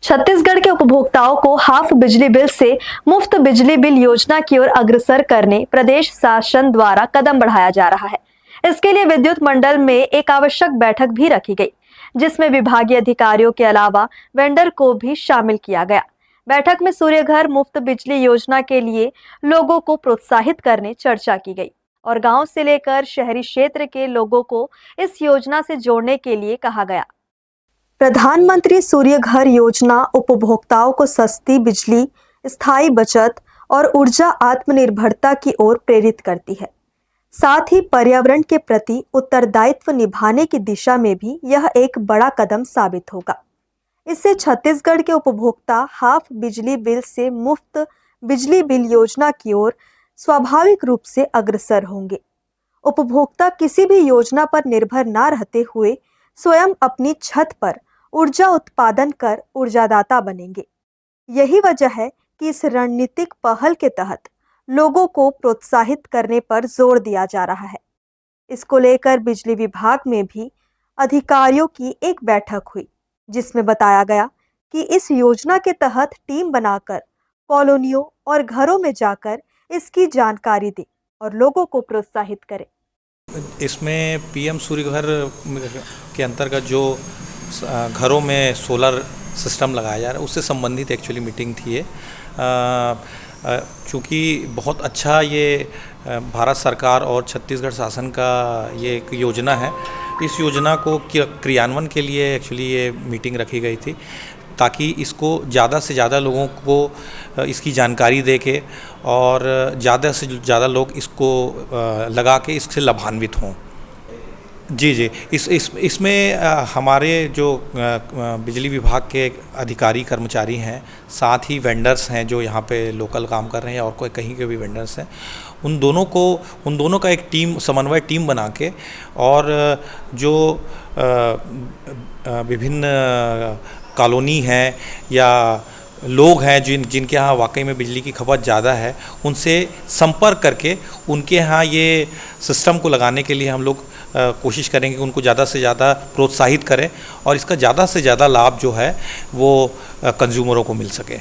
छत्तीसगढ़ के उपभोक्ताओं को हाफ बिजली बिल से मुफ्त बिजली बिल योजना की ओर अग्रसर करने प्रदेश शासन द्वारा कदम बढ़ाया जा रहा है। इसके लिए विद्युत मंडल में एक आवश्यक बैठक भी रखी गई, जिसमें विभागीय अधिकारियों के अलावा वेंडर को भी शामिल किया गया। बैठक में सूर्य घर मुफ्त बिजली योजना के लिए लोगों को प्रोत्साहित करने चर्चा की गई और गांव से लेकर शहरी क्षेत्र के लोगों को इस योजना से जोड़ने के लिए कहा गया। प्रधानमंत्री सूर्य घर योजना उपभोक्ताओं को सस्ती बिजली, स्थायी बचत और ऊर्जा आत्मनिर्भरता की ओर प्रेरित करती है। साथ ही पर्यावरण के प्रति उत्तरदायित्व निभाने की दिशा में भी यह एक बड़ा कदम साबित होगा। इससे छत्तीसगढ़ के उपभोक्ता हाफ बिजली बिल से मुफ्त बिजली बिल योजना की ओर स्वाभाविक रूप से अग्रसर होंगे। उपभोक्ता किसी भी योजना पर निर्भर न रहते हुए स्वयं अपनी छत पर ऊर्जा उत्पादन कर ऊर्जादाता बनेंगे। यही वजह है कि इस रणनीतिक पहल के तहत लोगों को प्रोत्साहित करने पर जोर दिया जा रहा है। इसको लेकर बिजली विभाग में भी अधिकारियों की एक बैठक हुई, जिसमें बताया गया कि इस योजना के तहत टीम बनाकर कॉलोनियों और घरों में जाकर इसकी जानकारी दें और लोगों को प्रोत्साहित करें। इसमें पीएम सूर्य घर के अंतर्गत जो घरों में सोलर सिस्टम लगाया जा रहा है उससे संबंधित एक्चुअली मीटिंग थी ये। चूँकि बहुत अच्छा ये भारत सरकार और छत्तीसगढ़ शासन का ये एक योजना है, इस योजना को क्रियान्वयन के लिए एक्चुअली ये मीटिंग रखी गई थी ताकि इसको ज़्यादा से ज़्यादा लोगों को इसकी जानकारी दे के और ज़्यादा से ज़्यादा लोग इसको लगा के इससे लाभान्वित हों। जी, इसमें हमारे जो बिजली विभाग के अधिकारी कर्मचारी हैं, साथ ही वेंडर्स हैं जो यहाँ पे लोकल काम कर रहे हैं और कोई कहीं के भी वेंडर्स हैं, उन दोनों का एक समन्वय टीम बना के और जो विभिन्न कॉलोनी हैं या लोग हैं जिनके यहाँ वाकई में बिजली की खपत ज़्यादा है, उनसे संपर्क करके उनके यहाँ ये सिस्टम को लगाने के लिए हम लोग कोशिश करेंगे कि उनको ज़्यादा से ज़्यादा प्रोत्साहित करें और इसका ज़्यादा से ज़्यादा लाभ जो है वो कंज्यूमरों को मिल सके।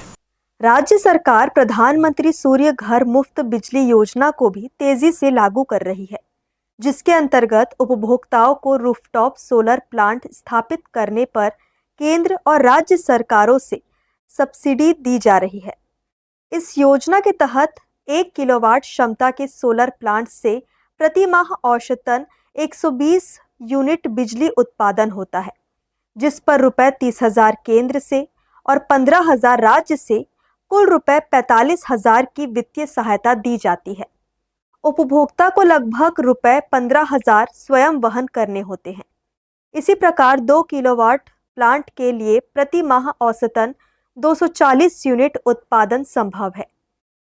राज्य सरकार प्रधानमंत्री सूर्य घर मुफ्त बिजली योजना को भी तेजी से लागू कर रही है, जिसके अंतर्गत उपभोक्ताओं को रूफटॉप सोलर प्लांट स्थापित करने पर केंद्र और राज्य सरकारों से सब्सिडी दी जा रही है। इस योजना के तहत 1 किलोवाट क्षमता के सोलर प्लांट से प्रति माह औसतन 120 यूनिट बिजली उत्पादन होता है, जिस पर रुपए 30,000 केंद्र से और 15,000 राज्य से कुल रुपए 45,000 की वित्तीय सहायता दी जाती है। उपभोक्ता को लगभग रुपए 15,000 स्वयं वहन करने होते हैं। इसी प्रकार 2 किलोवाट प्लांट के लिए प्रति माह औसतन 240 यूनिट उत्पादन संभव है,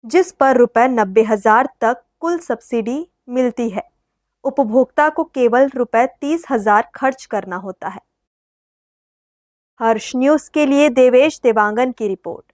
जिस पर रुपए 90,000 तक कुल सब्सिडी मिलती है। उपभोक्ता को केवल रुपए 30,000 खर्च करना होता है। हर्ष न्यूज़ के लिए देवेश देवांगन की रिपोर्ट।